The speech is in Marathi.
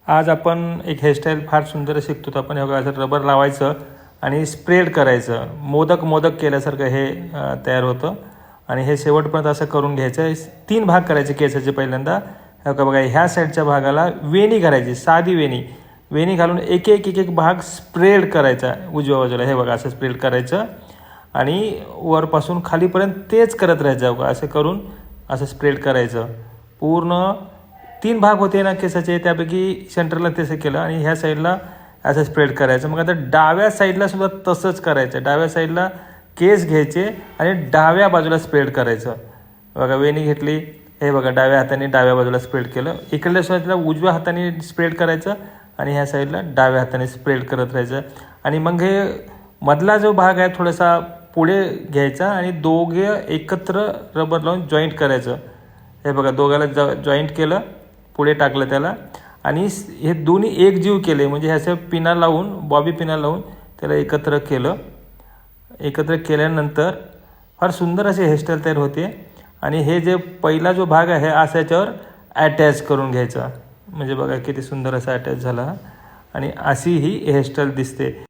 आज आपण एक हेअरस्टाईल फार सुंदर शिकतो. आपण हे बघा असं रबर लावायचं आणि स्प्रेड करायचं. मोदक केल्यासारखं हे तयार होतं आणि हे शेवटपर्यंत असं करून घ्यायचं. 3 भाग करायचे केसाचे. पहिल्यांदा हे बघा ह्या साईडच्या भागाला वेणी करायची, साधी वेणी घालून एक एक भाग स्प्रेड करायचा उजव्या बाजूला. हे बघा असं स्प्रेड करायचं आणि वरपासून खालीपर्यंत तेच करत राहायचं. बघा असं करून असं स्प्रेड करायचं. पूर्ण 3 भाग होते ना केसाचे, त्यापैकी सेंटरला तसं केलं आणि ह्या साईडला असं स्प्रेड करायचं. मग आता डाव्या साईडला सुद्धा तसंच करायचं. डाव्या साईडला केस घ्यायचे आणि डाव्या बाजूला स्प्रेड करायचं. बघा वेणी घेतली, हे बघा डाव्या हाताने डाव्या बाजूला स्प्रेड केलं. इकडल्या साईडला उजव्या हाताने स्प्रेड करायचं आणि ह्या साईडला डाव्या हाताने स्प्रेड करत राहायचं. आणि मग हे मधला जो भाग आहे थोडासा पुढे घ्यायचा आणि दोघे एकत्र रबर लावून जॉईंट करायचं. हे बघा दोघाला जॉईंट केलं, पुढे टाकलं त्याला आणि हे दोन्ही एकजीव केले. म्हणजे ह्याचं पिना लावून, बॉबी पिना लावून त्याला एकत्र केलं. एकत्र केल्यानंतर फार सुंदर असे हेअरस्टाईल तयार होते. आणि हे जे पहिला जो भाग आहे असा याच्यावर अटॅच करून घ्यायचा. म्हणजे बघा किती सुंदर असा अटॅच झाला आणि अशी ही हेअरस्टाईल दिसते.